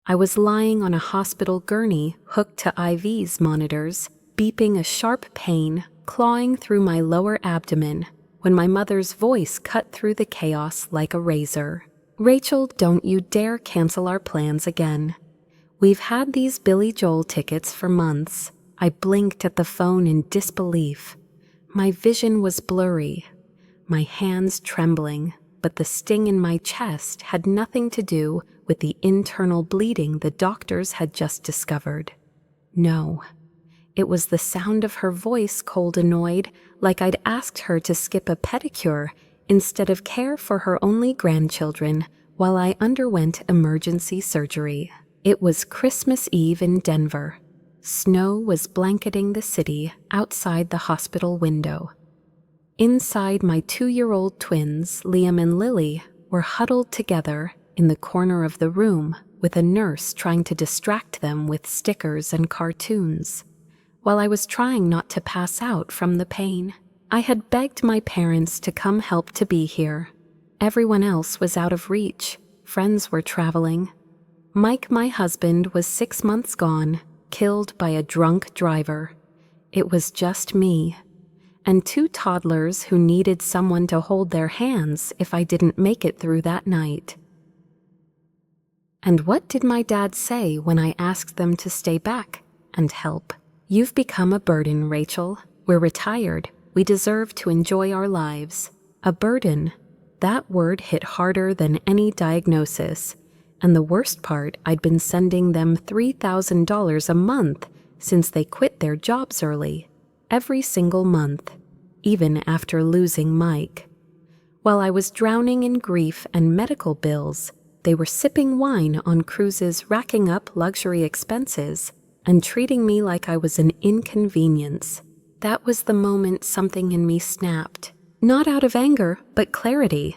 I was lying on a hospital gurney hooked to IV's monitors, beeping a sharp pain, clawing through my lower abdomen, when my mother's voice cut through the chaos like a razor. "Rachel, don't you dare cancel our plans again. We've had these Billy Joel tickets for months." I blinked at the phone in disbelief. My vision was blurry, my hands trembling, but the sting in my chest had nothing to do with the internal bleeding the doctors had just discovered. No, it was the sound of her voice, cold, annoyed, like I'd asked her to skip a pedicure instead of care for her only grandchildren while I underwent emergency surgery. It was Christmas Eve in Denver. Snow was blanketing the city outside the hospital window. Inside, my 2-year-old twins, Liam and Lily, were huddled together in the corner of the room with a nurse trying to distract them with stickers and cartoons. While I was trying not to pass out from the pain, I had begged my parents to come help to be here. Everyone else was out of reach. Friends were traveling. Mike, my husband, was 6 months gone, killed by a drunk driver. It was just me, and 2 toddlers who needed someone to hold their hands if I didn't make it through that night. And what did my dad say when I asked them to stay back and help? "You've become a burden, Rachel. We're retired. We deserve to enjoy our lives." A burden. That word hit harder than any diagnosis. And the worst part, I'd been sending them $3,000 a month since they quit their jobs early. Every single month, even after losing Mike. While I was drowning in grief and medical bills, they were sipping wine on cruises, racking up luxury expenses, and treating me like I was an inconvenience. That was the moment something in me snapped. Not out of anger, but clarity.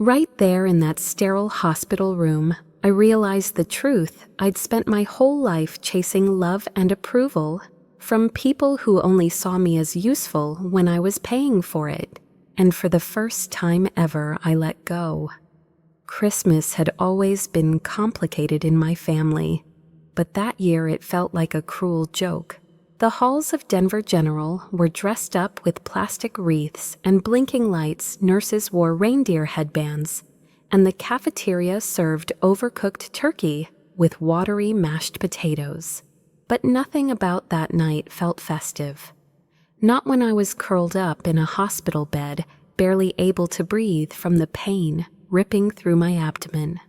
Right there in that sterile hospital room, I realized the truth. I'd spent my whole life chasing love and approval from people who only saw me as useful when I was paying for it. And for the first time ever, I let go. Christmas had always been complicated in my family, but that year it felt like a cruel joke. The halls of Denver General were dressed up with plastic wreaths and blinking lights. Nurses wore reindeer headbands, and the cafeteria served overcooked turkey with watery mashed potatoes. But nothing about that night felt festive. Not when I was curled up in a hospital bed, barely able to breathe from the pain ripping through my abdomen.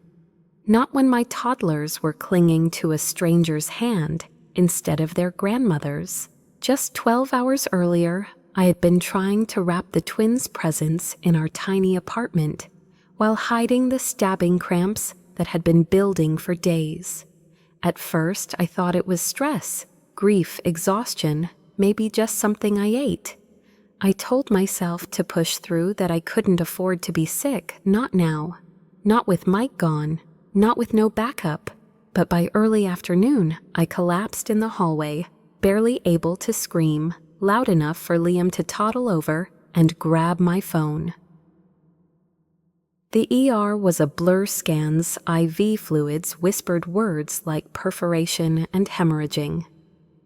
Not when my toddlers were clinging to a stranger's hand instead of their grandmother's. Just 12 hours earlier, I had been trying to wrap the twins' presents in our tiny apartment while hiding the stabbing cramps that had been building for days. At first, I thought it was stress, grief, exhaustion, maybe just something I ate. I told myself to push through, that I couldn't afford to be sick, not now, not with Mike gone, not with no backup. But by early afternoon, I collapsed in the hallway, barely able to scream, loud enough for Liam to toddle over and grab my phone. The ER was a blur. Scans, IV fluids whispered words like perforation and hemorrhaging.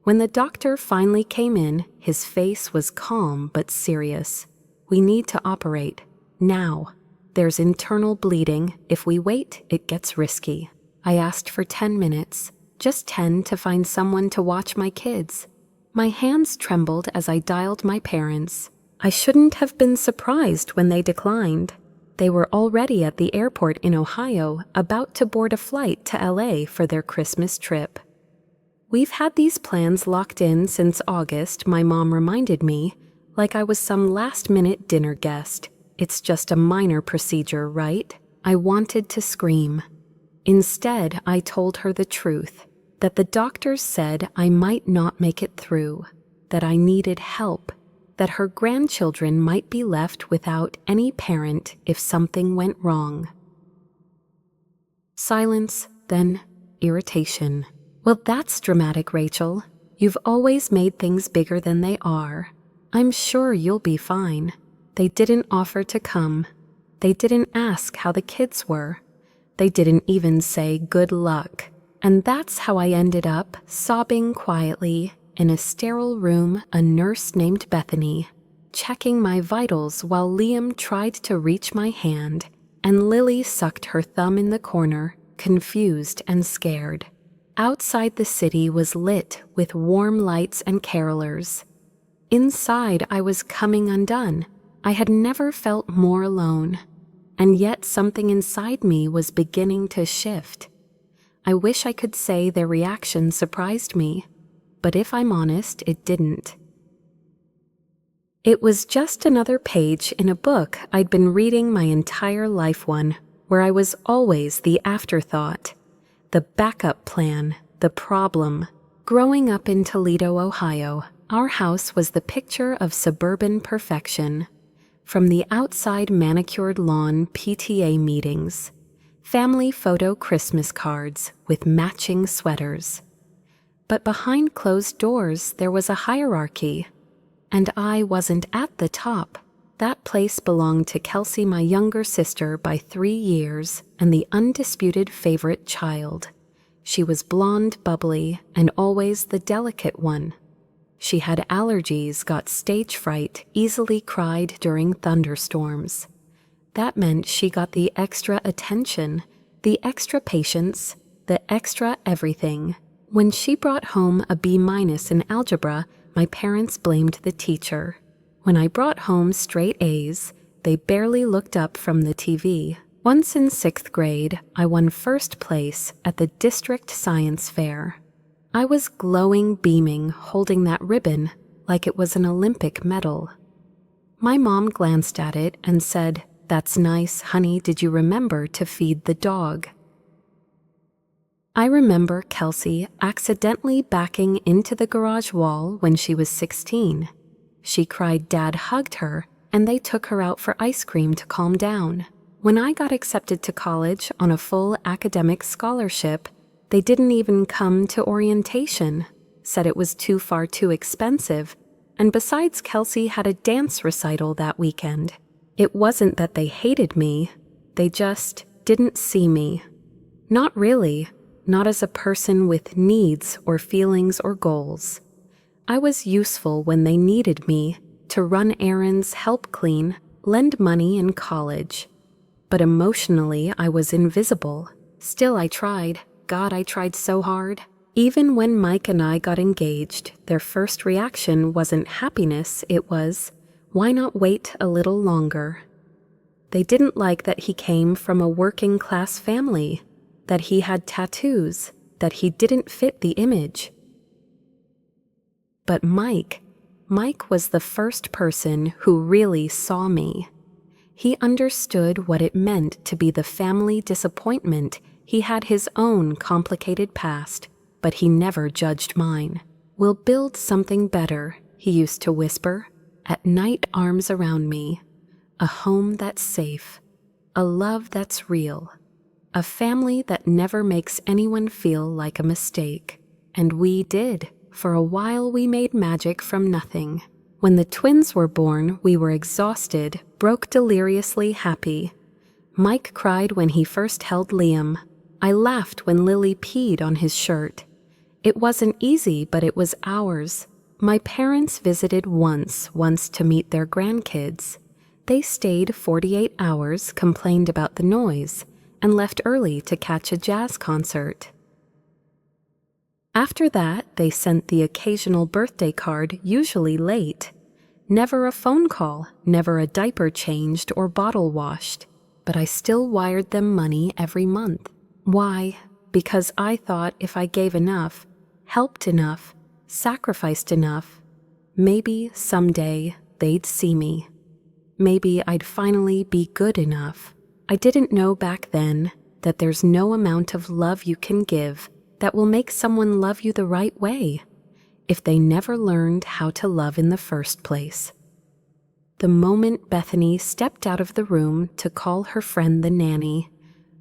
When the doctor finally came in, his face was calm but serious. "We need to operate. Now. There's internal bleeding. If we wait, it gets risky." I asked for 10 minutes, just 10, to find someone to watch my kids. My hands trembled as I dialed my parents. I shouldn't have been surprised when they declined. They were already at the airport in Ohio, about to board a flight to LA for their Christmas trip. "We've had these plans locked in since August," my mom reminded me, like I was some last-minute dinner guest. "It's just a minor procedure, right?" I wanted to scream. Instead, I told her the truth, that the doctors said I might not make it through, that I needed help, that her grandchildren might be left without any parent if something went wrong. Silence, then irritation. "Well, that's dramatic, Rachel. You've always made things bigger than they are. I'm sure you'll be fine. They didn't offer to come. They didn't ask how the kids were. They didn't even say good luck. And that's how I ended up sobbing quietly in a sterile room, a nurse named Bethany, checking my vitals while Liam tried to reach my hand, and Lily sucked her thumb in the corner, confused and scared. Outside the city was lit with warm lights and carolers. Inside I was coming undone. I had never felt more alone. And yet something inside me was beginning to shift. I wish I could say their reaction surprised me, but if I'm honest, it didn't. It was just another page in a book I'd been reading my entire life, one where I was always the afterthought, the backup plan, the problem. Growing up in Toledo, Ohio, our house was the picture of suburban perfection. From the outside manicured lawn PTA meetings, family photo Christmas cards with matching sweaters. But behind closed doors there was a hierarchy, and I wasn't at the top. That place belonged to Kelsey, my younger sister by 3 years, and the undisputed favorite child. She was blonde, bubbly, and always the delicate one. She had allergies, got stage fright, easily cried during thunderstorms. That meant she got the extra attention, the extra patience, the extra everything. When she brought home a B- in algebra, my parents blamed the teacher. When I brought home straight A's, they barely looked up from the TV. Once in 6th grade, I won first place at the district science fair. I was glowing, beaming, holding that ribbon like it was an Olympic medal. My mom glanced at it and said, "That's nice, honey, did you remember to feed the dog?" I remember Kelsey accidentally backing into the garage wall when she was 16. She cried, Dad hugged her, and they took her out for ice cream to calm down. When I got accepted to college on a full academic scholarship, they didn't even come to orientation, said it was too expensive, and besides, Kelsey had a dance recital that weekend. It wasn't that they hated me, they just didn't see me. Not really, not as a person with needs or feelings or goals. I was useful when they needed me, to run errands, help clean, lend money in college. But emotionally, I was invisible. Still, I tried. God, I tried so hard. Even when Mike and I got engaged, their first reaction wasn't happiness, it was, why not wait a little longer? They didn't like that he came from a working-class family, that he had tattoos, that he didn't fit the image. But Mike was the first person who really saw me. He understood what it meant to be the family disappointment. He had his own complicated past, but he never judged mine. We'll build something better, he used to whisper, at night, arms around me. A home that's safe, a love that's real, a family that never makes anyone feel like a mistake. And we did. For a while we made magic from nothing. When the twins were born, we were exhausted, broke deliriously happy. Mike cried when he first held Liam. I laughed when Lily peed on his shirt. It wasn't easy, but it was ours. My parents visited once to meet their grandkids. They stayed 48 hours, complained about the noise, and left early to catch a jazz concert. After that, they sent the occasional birthday card, usually late. Never a phone call, never a diaper changed or bottle washed. But I still wired them money every month. Why? Because I thought if I gave enough, helped enough, sacrificed enough, maybe someday they'd see me. Maybe I'd finally be good enough. I didn't know back then that there's no amount of love you can give that will make someone love you the right way if they never learned how to love in the first place. The moment Bethany stepped out of the room to call her friend the nanny,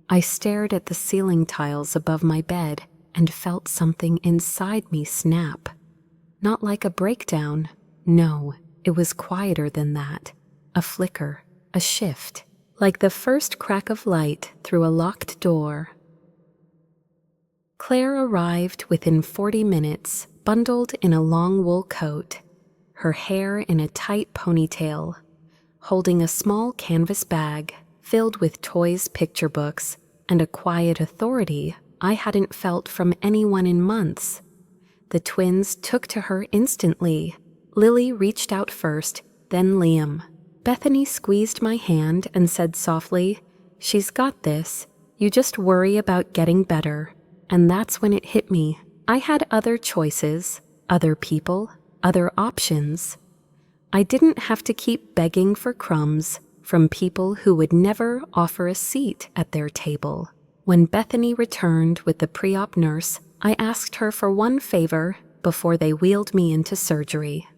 I stared at the ceiling tiles above my bed and felt something inside me snap. Not like a breakdown. No, it was quieter than that. A flicker, a shift. like the first crack of light through a locked door. Claire arrived within 40 minutes, bundled in a long wool coat, her hair in a tight ponytail, holding a small canvas bag filled with toys, picture books, and a quiet authority I hadn't felt from anyone in months. The twins took to her instantly. Lily reached out first, then Liam. Bethany squeezed my hand and said softly, "She's got this. You just worry about getting better." And that's when it hit me. I had other choices, other people, other options. I didn't have to keep begging for crumbs from people who would never offer a seat at their table. When Bethany returned with the pre-op nurse, I asked her for one favor before they wheeled me into surgery.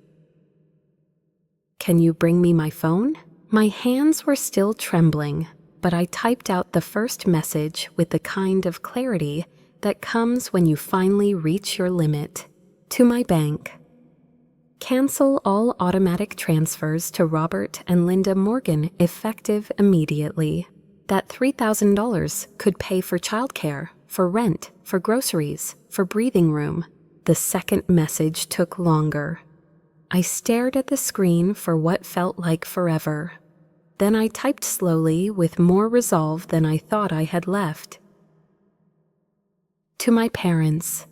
"Can you bring me my phone?" My hands were still trembling, but I typed out the first message with the kind of clarity that comes when you finally reach your limit. To my bank. Cancel all automatic transfers to Robert and Linda Morgan effective immediately. That $3,000 could pay for childcare, for rent, for groceries, for breathing room. The second message took longer. I stared at the screen for what felt like forever. Then I typed slowly with more resolve than I thought I had left. To my parents.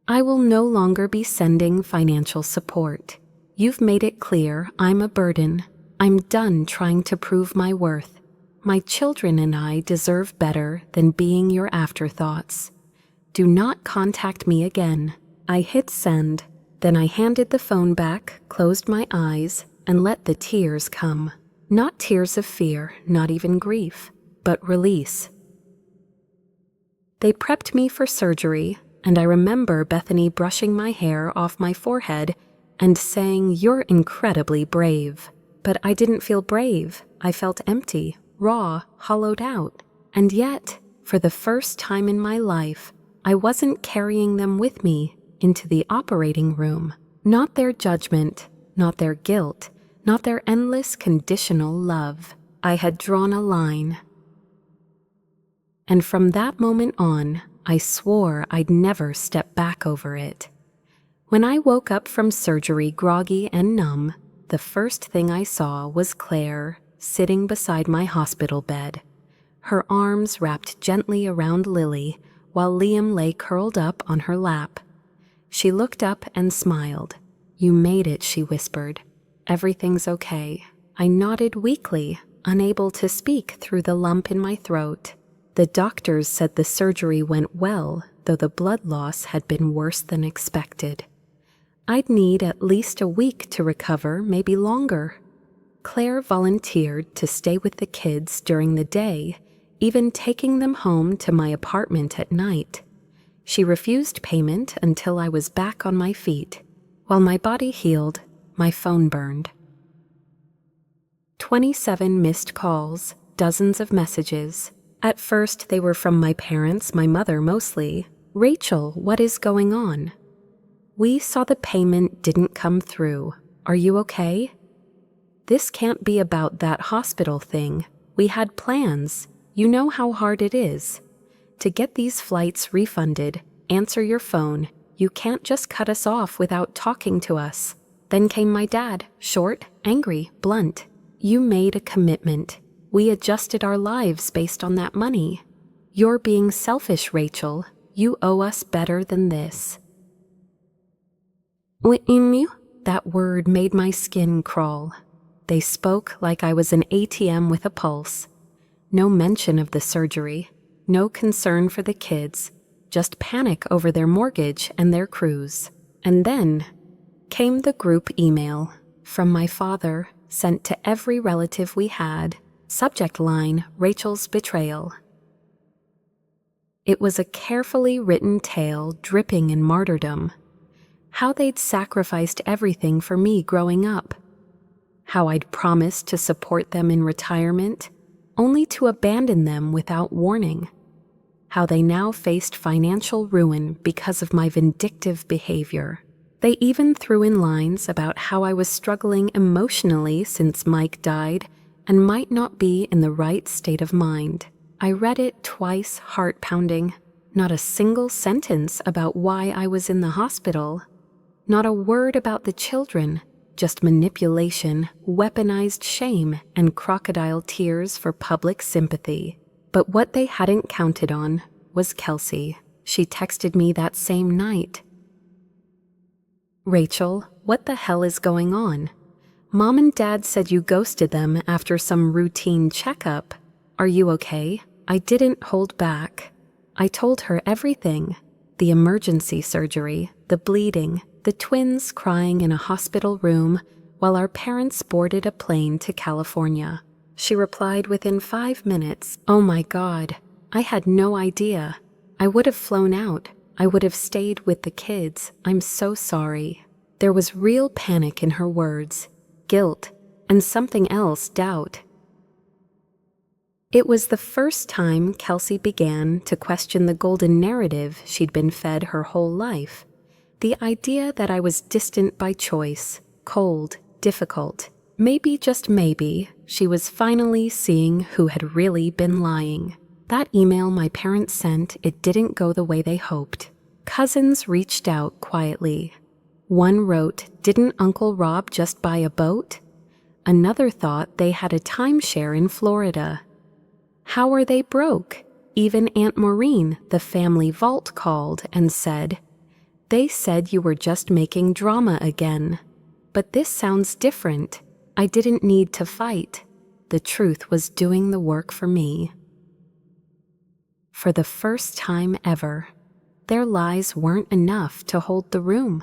I will no longer be sending financial support. You've made it clear I'm a burden. I'm done trying to prove my worth. My children and I deserve better than being your afterthoughts. Do not contact me again. I hit send. Then I handed the phone back, closed my eyes, and let the tears come. Not tears of fear, not even grief, but release. They prepped me for surgery, and I remember Bethany brushing my hair off my forehead and saying, "You're incredibly brave." But I didn't feel brave. I felt empty, raw, hollowed out. And yet, for the first time in my life, I wasn't carrying them with me into the operating room. Not their judgment, not their guilt, not their endless conditional love. I had drawn a line. And from that moment on, I swore I'd never step back over it. When I woke up from surgery groggy and numb, the first thing I saw was Claire sitting beside my hospital bed, her arms wrapped gently around Lily while Liam lay curled up on her lap. She looked up and smiled. "You made it," she whispered. "Everything's okay." I nodded weakly, unable to speak through the lump in my throat. The doctors said the surgery went well, though the blood loss had been worse than expected. I'd need at least a week to recover, maybe longer. Claire volunteered to stay with the kids during the day, even taking them home to my apartment at night. She refused payment until I was back on my feet. While my body healed, my phone burned. 27 missed calls, dozens of messages. At first, they were from my parents, my mother mostly. "Rachel, what is going on? We saw the payment didn't come through. Are you okay? This can't be about that hospital thing. We had plans. You know how hard it is. To get these flights refunded, answer your phone. You can't just cut us off without talking to us." Then came my dad, short, angry, blunt. "You made a commitment. We adjusted our lives based on that money. You're being selfish, Rachel. You owe us better than this." That word made my skin crawl. They spoke like I was an ATM with a pulse. No mention of the surgery, no concern for the kids, just panic over their mortgage and their cruise. And then came the group email from my father, sent to every relative we had. Subject line, "Rachel's betrayal." It was a carefully written tale dripping in martyrdom. How they'd sacrificed everything for me growing up. How I'd promised to support them in retirement, only to abandon them without warning. How they now faced financial ruin because of my vindictive behavior. They even threw in lines about how I was struggling emotionally since Mike died and might not be in the right state of mind. I read it twice, heart pounding. Not a single sentence about why I was in the hospital. Not a word about the children, just manipulation, weaponized shame, and crocodile tears for public sympathy. But what they hadn't counted on was Kelsey. She texted me that same night. "Rachel, what the hell is going on? Mom and Dad said you ghosted them after some routine checkup. Are you okay?" I didn't hold back. I told her everything. The emergency surgery, the bleeding, the twins crying in a hospital room while our parents boarded a plane to California. She replied within 5 minutes, "Oh my God, I had no idea. I would have flown out. I would have stayed with the kids. I'm so sorry." There was real panic in her words, guilt, and something else, doubt. It was the first time Kelsey began to question the golden narrative she'd been fed her whole life. The idea that I was distant by choice, cold, difficult. Maybe, just maybe, she was finally seeing who had really been lying. That email my parents sent, it didn't go the way they hoped. Cousins reached out quietly. One wrote, "Didn't Uncle Rob just buy a boat?" Another thought they had a timeshare in Florida. How are they broke? Even Aunt Maureen, the family vault, called and said, "They said you were just making drama again. But this sounds different. I didn't need to fight. The truth was doing the work for me." For the first time ever, their lies weren't enough to hold the room.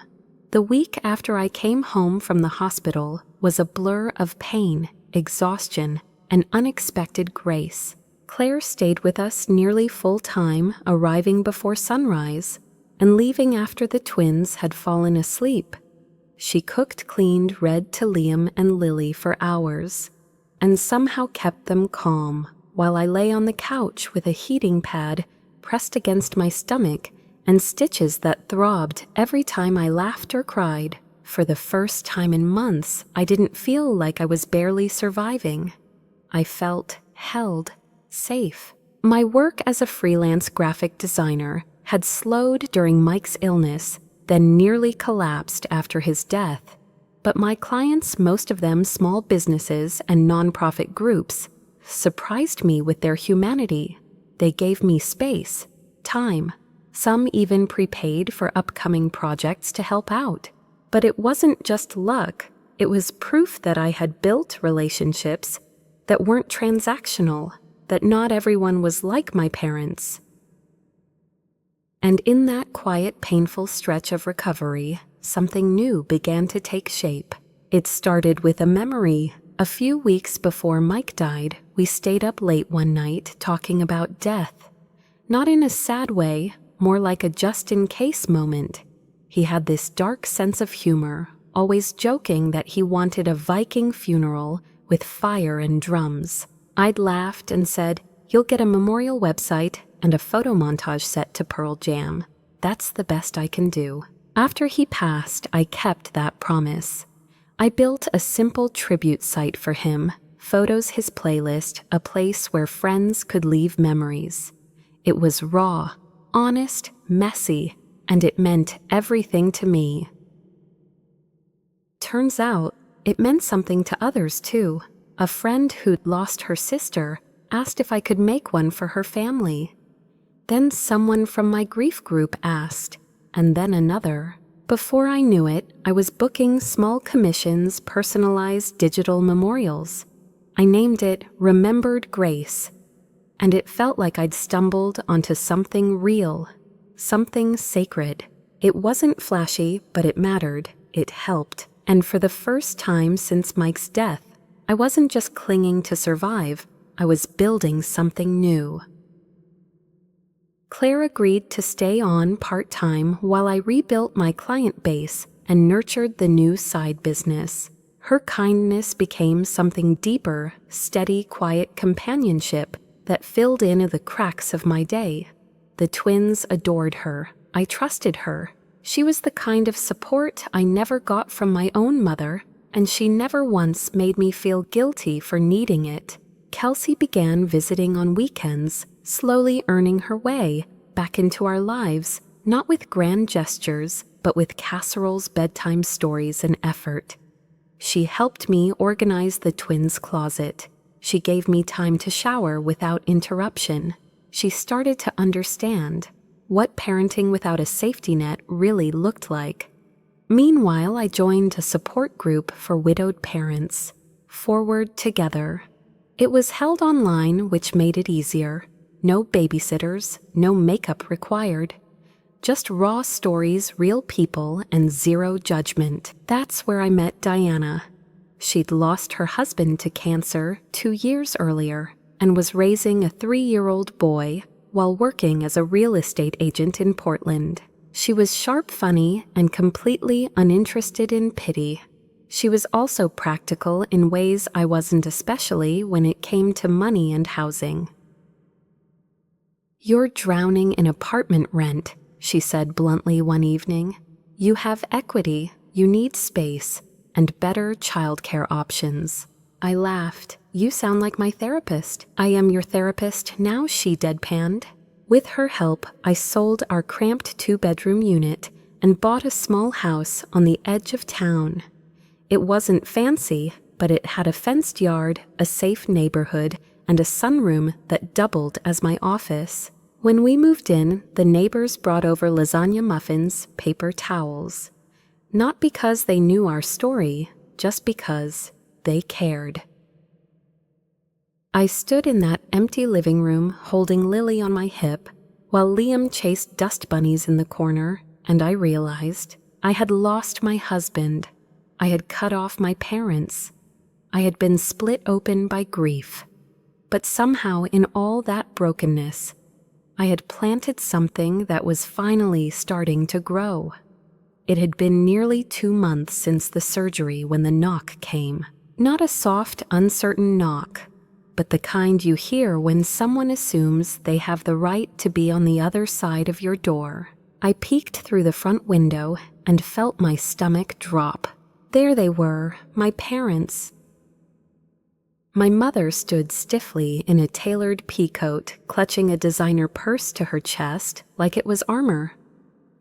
The week after I came home from the hospital was a blur of pain, exhaustion, and unexpected grace. Claire stayed with us nearly full time, arriving before sunrise and leaving after the twins had fallen asleep. She cooked, cleaned, read to Liam and Lily for hours, and somehow kept them calm while I lay on the couch with a heating pad pressed against my stomach and stitches that throbbed every time I laughed or cried. For the first time in months, I didn't feel like I was barely surviving. I felt held, safe. My work as a freelance graphic designer had slowed during Mike's illness, then nearly collapsed after his death. But my clients, most of them small businesses and nonprofit groups, surprised me with their humanity. They gave me space, time. Some even prepaid for upcoming projects to help out. But it wasn't just luck. It was proof that I had built relationships that weren't transactional, that not everyone was like my parents. And in that quiet, painful stretch of recovery, something new began to take shape. It started with a memory. A few weeks before Mike died, we stayed up late one night talking about death. Not in a sad way, more like a just-in-case moment. He had this dark sense of humor, always joking that he wanted a Viking funeral with fire and drums. I'd laughed and said, "You'll get a memorial website and a photo montage set to Pearl Jam. That's the best I can do." After he passed, I kept that promise. I built a simple tribute site for him, photos his playlist, a place where friends could leave memories. It was raw, honest, messy, and it meant everything to me. Turns out, it meant something to others too. A friend who'd lost her sister asked if I could make one for her family. Then someone from my grief group asked, and then another. Before I knew it, I was booking small commissions, personalized digital memorials. I named it Remembered Grace, and it felt like I'd stumbled onto something real, something sacred. It wasn't flashy, but it mattered. It helped. And for the first time since Mike's death, I wasn't just clinging to survive, I was building something new. Claire agreed to stay on part-time while I rebuilt my client base and nurtured the new side business. Her kindness became something deeper, steady, quiet companionship that filled in the cracks of my day. The twins adored her. I trusted her. She was the kind of support I never got from my own mother, and she never once made me feel guilty for needing it. Kelsey began visiting on weekends, slowly earning her way back into our lives, not with grand gestures, but with casseroles, bedtime stories, and effort. She helped me organize the twins' closet. She gave me time to shower without interruption. She started to understand what parenting without a safety net really looked like. Meanwhile, I joined a support group for widowed parents, Forward Together. It was held online, which made it easier. No babysitters, no makeup required. Just raw stories, real people, and zero judgment. That's where I met Diana. She'd lost her husband to cancer 2 years earlier and was raising a 3-year-old boy while working as a real estate agent in Portland. She was sharp, funny, and completely uninterested in pity. She was also practical in ways I wasn't, especially when it came to money and housing. "You're drowning in apartment rent," she said bluntly one evening. "You have equity, you need space, and better childcare options." I laughed. "You sound like my therapist." "I am your therapist now," she deadpanned. With her help, I sold our cramped 2-bedroom unit and bought a small house on the edge of town. It wasn't fancy, but it had a fenced yard, a safe neighborhood, and a sunroom that doubled as my office. When we moved in, the neighbors brought over lasagna muffins, paper towels. Not because they knew our story, just because they cared. I stood in that empty living room holding Lily on my hip while Liam chased dust bunnies in the corner, and I realized I had lost my husband. I had cut off my parents. I had been split open by grief. But somehow in all that brokenness, I had planted something that was finally starting to grow. It had been nearly 2 months since the surgery when the knock came. Not a soft, uncertain knock, but the kind you hear when someone assumes they have the right to be on the other side of your door. I peeked through the front window and felt my stomach drop. There they were, my parents. My mother stood stiffly in a tailored peacoat, clutching a designer purse to her chest like it was armor.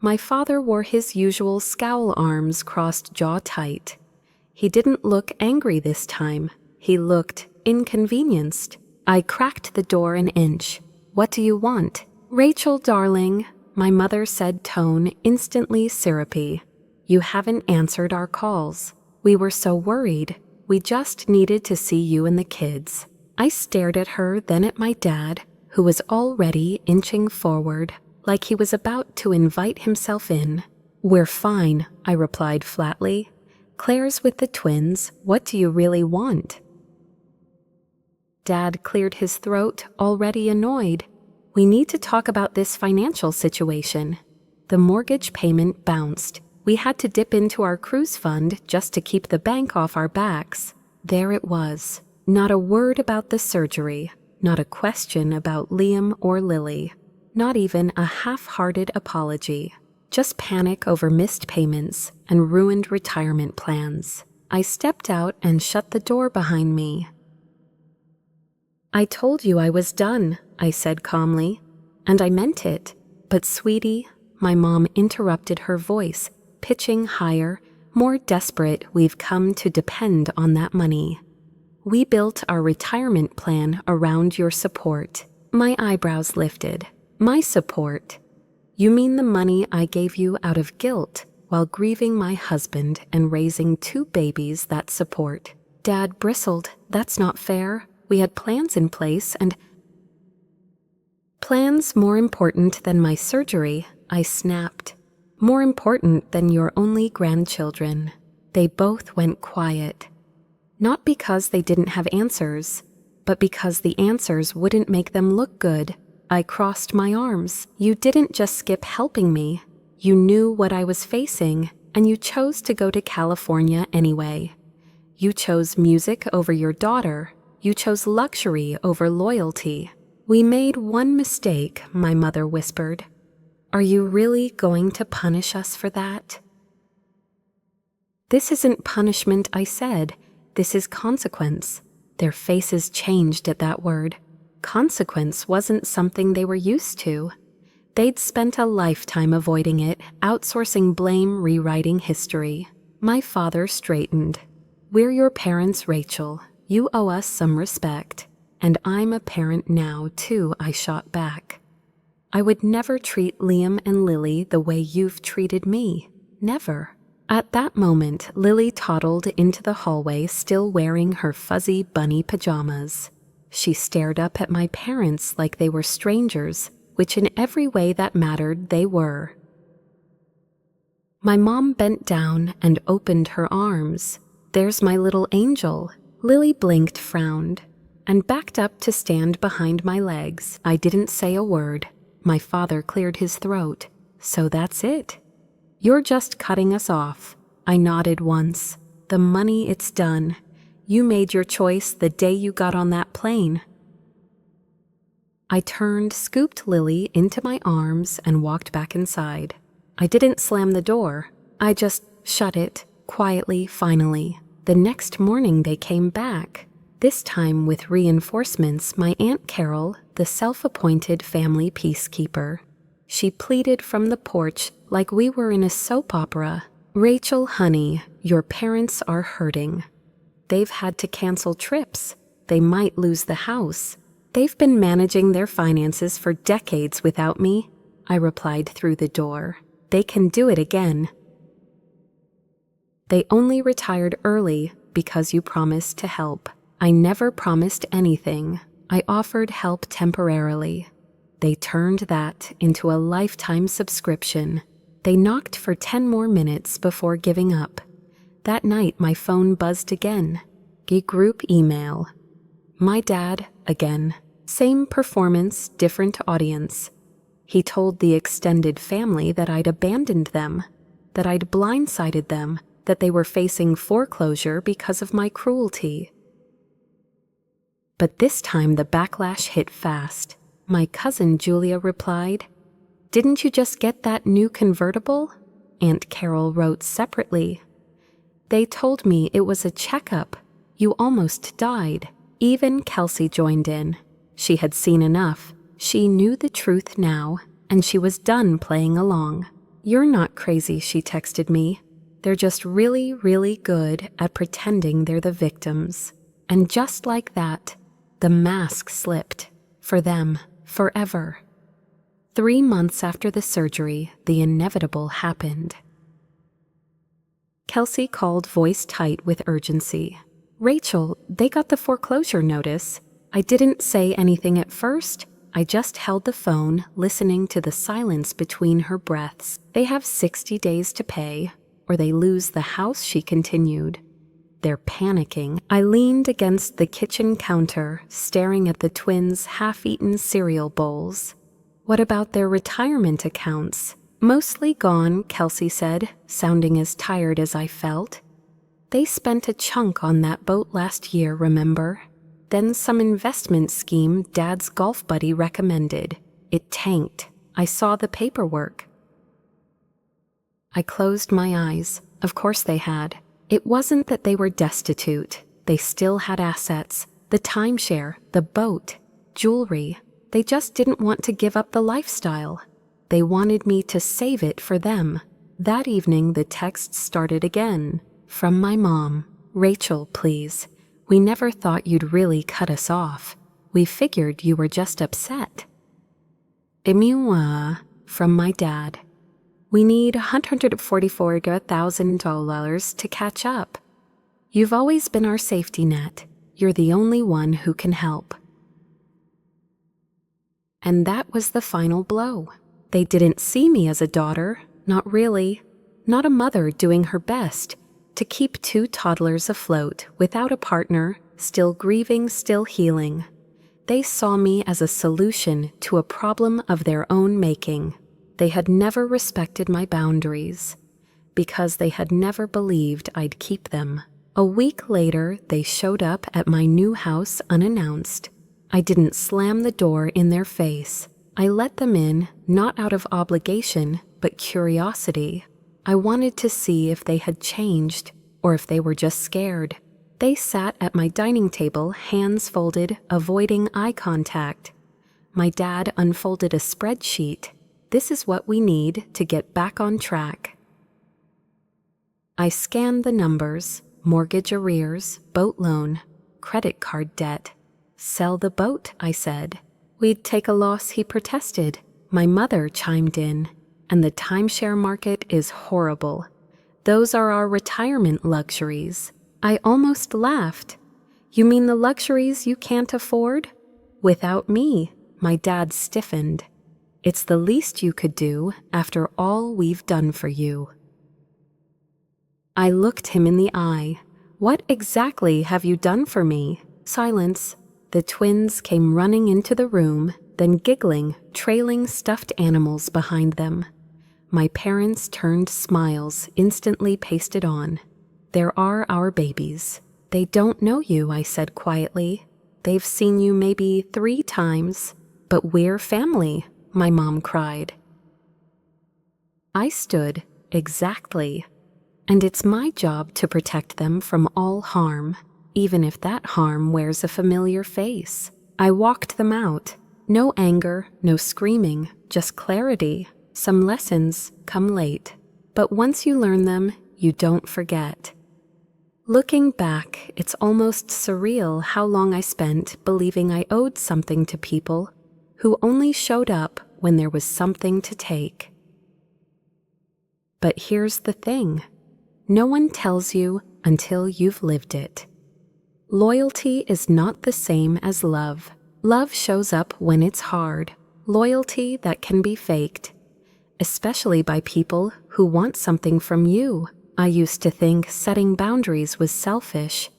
My father wore his usual scowl, arms crossed, jaw tight. He didn't look angry this time. He looked inconvenienced. I cracked the door an inch. "What do you want?" "Rachel, darling," my mother said, tone instantly syrupy. "You haven't answered our calls. We were so worried. We just needed to see you and the kids." I stared at her, then at my dad, who was already inching forward, like he was about to invite himself in. "We're fine," I replied flatly. "Claire's with the twins. What do you really want?" Dad cleared his throat, already annoyed. "We need to talk about this financial situation." The mortgage payment bounced. We had to dip into our cruise fund just to keep the bank off our backs. There it was. Not a word about the surgery. Not a question about Liam or Lily. Not even a half-hearted apology. Just panic over missed payments and ruined retirement plans. I stepped out and shut the door behind me. "I told you I was done," I said calmly, "and I meant it. But sweetie," my mom interrupted, her voice pitching higher, more desperate, "we've come to depend on that money. We built our retirement plan around your support." My eyebrows lifted. "My support? You mean the money I gave you out of guilt while grieving my husband and raising 2 babies? That support?" Dad bristled. "That's not fair. We had plans in place and—" "Plans more important than my surgery," I snapped. "More important than your only grandchildren." They both went quiet. Not because they didn't have answers, but because the answers wouldn't make them look good. I crossed my arms. "You didn't just skip helping me. You knew what I was facing, and you chose to go to California anyway. You chose music over your daughter. You chose luxury over loyalty." "We made one mistake," my mother whispered. "Are you really going to punish us for that?" "This isn't punishment," I said. "This is consequence." Their faces changed at that word. Consequence wasn't something they were used to. They'd spent a lifetime avoiding it, outsourcing blame, rewriting history. My father straightened. "We're your parents, Rachel. You owe us some respect. And I'm a parent now, too," I shot back. "I would never treat Liam and Lily the way you've treated me. Never." At that moment, Lily toddled into the hallway, still wearing her fuzzy bunny pajamas. She stared up at my parents like they were strangers, which in every way that mattered they were. My mom bent down and opened her arms. "There's my little angel." Lily blinked, frowned, and backed up to stand behind my legs. I didn't say a word. My father cleared his throat. "So that's it? You're just cutting us off." I nodded once. "The money, it's done. You made your choice the day you got on that plane." I turned, scooped Lily into my arms, and walked back inside. I didn't slam the door. I just shut it, quietly, finally. The next morning they came back, this time with reinforcements. My Aunt Carol, the self-appointed family peacekeeper. She pleaded from the porch like we were in a soap opera. "Rachel, honey, your parents are hurting. They've had to cancel trips. They might lose the house. They've been managing their finances for decades without me," I replied through the door. "They can do it again. They only retired early because you promised to help." I never promised anything. I offered help temporarily. They turned that into a lifetime subscription. They knocked for 10 more minutes before giving up. That night my phone buzzed again. A group email. My dad, again. Same performance, different audience. He told the extended family that I'd abandoned them, that I'd blindsided them, that they were facing foreclosure because of my cruelty. But this time the backlash hit fast. My cousin Julia replied, "Didn't you just get that new convertible?" Aunt Carol wrote separately, "They told me it was a checkup. You almost died." Even Kelsey joined in. She had seen enough. She knew the truth now, and she was done playing along. "You're not crazy," she texted me. "They're just really, really good at pretending they're the victims." And just like that, the mask slipped. For them, forever. 3 months after the surgery, the inevitable happened. Kelsey called, voice tight with urgency. "Rachel, they got the foreclosure notice." I didn't say anything at first. I just held the phone, listening to the silence between her breaths. "They have 60 days to pay, or they lose the house," she continued. "They're panicking." I leaned against the kitchen counter, staring at the twins' half-eaten cereal bowls. "What about their retirement accounts?" "Mostly gone," Kelsey said, sounding as tired as I felt. "They spent a chunk on that boat last year, remember? Then some investment scheme Dad's golf buddy recommended. It tanked. I saw the paperwork." I closed my eyes. Of course they had. It wasn't that they were destitute. They still had assets. The timeshare, the boat, jewelry. They just didn't want to give up the lifestyle. They wanted me to save it for them. That evening the texts started again. From my mom. "Rachel, please. We never thought you'd really cut us off. We figured you were just upset." "Emiwa," from my dad. "We need $144,000 to catch up. You've always been our safety net. You're the only one who can help." And that was the final blow. They didn't see me as a daughter, not really. Not a mother doing her best to keep 2 toddlers afloat without a partner, still grieving, still healing. They saw me as a solution to a problem of their own making. They had never respected my boundaries, because they had never believed I'd keep them. A week later, they showed up at my new house unannounced. I didn't slam the door in their face. I let them in, not out of obligation, but curiosity. I wanted to see if they had changed, or if they were just scared. They sat at my dining table, hands folded, avoiding eye contact. My dad unfolded a spreadsheet. This is what we need to get back on track. I scanned the numbers: mortgage arrears, boat loan, credit card debt. Sell the boat, I said. We'd take a loss, he protested. My mother chimed in. And the timeshare market is horrible. Those are our retirement luxuries. I almost laughed. You mean the luxuries you can't afford? Without me, my dad stiffened. It's the least you could do after all we've done for you. I looked him in the eye. What exactly have you done for me? Silence. The twins came running into the room, then giggling, trailing stuffed animals behind them. My parents turned smiles, instantly pasted on. There are our babies. They don't know you, I said quietly. They've seen you maybe 3 times. But we're family, my mom cried. I stood. Exactly. And it's my job to protect them from all harm, even if that harm wears a familiar face. I walked them out. No anger, no screaming, just clarity. Some lessons come late, but once you learn them, you don't forget. Looking back, it's almost surreal how long I spent believing I owed something to people who only showed up when there was something to take. But here's the thing. No one tells you until you've lived it. Loyalty is not the same as love. Love shows up when it's hard. Loyalty that can be faked, especially by people who want something from you. I used to think setting boundaries was selfish.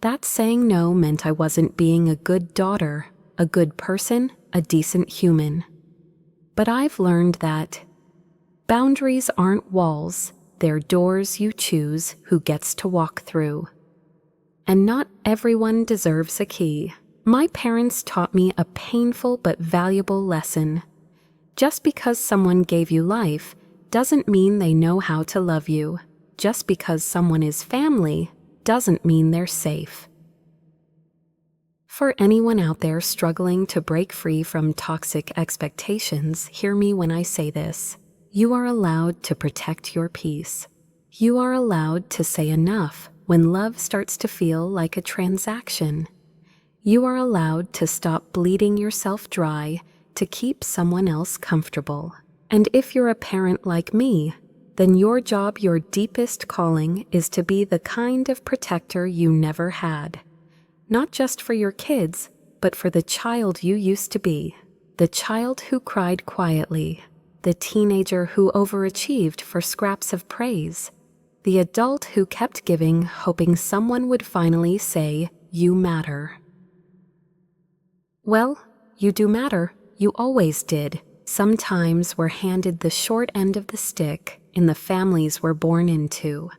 That saying no meant I wasn't being a good daughter, a good person, a decent human. But I've learned that boundaries aren't walls, they're doors you choose who gets to walk through. And not everyone deserves a key. My parents taught me a painful but valuable lesson. Just because someone gave you life doesn't mean they know how to love you. Just because someone is family doesn't mean they're safe. For anyone out there struggling to break free from toxic expectations, hear me when I say this. You are allowed to protect your peace. You are allowed to say enough when love starts to feel like a transaction. You are allowed to stop bleeding yourself dry to keep someone else comfortable. And if you're a parent like me, then your job, your deepest calling, is to be the kind of protector you never had. Not just for your kids, but for the child you used to be. The child who cried quietly. The teenager who overachieved for scraps of praise. The adult who kept giving, hoping someone would finally say, "You matter." Well, you do matter. You always did. Sometimes we're handed the short end of the stick in the families we're born into.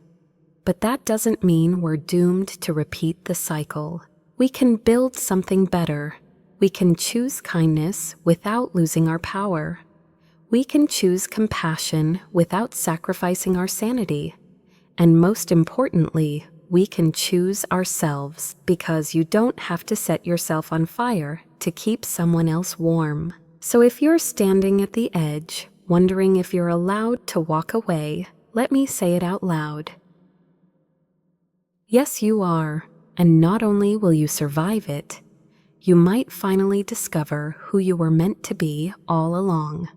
But that doesn't mean we're doomed to repeat the cycle. We can build something better. We can choose kindness without losing our power. We can choose compassion without sacrificing our sanity. And most importantly, we can choose ourselves, because you don't have to set yourself on fire to keep someone else warm. So if you're standing at the edge, wondering if you're allowed to walk away, let me say it out loud. Yes, you are. And not only will you survive it, you might finally discover who you were meant to be all along.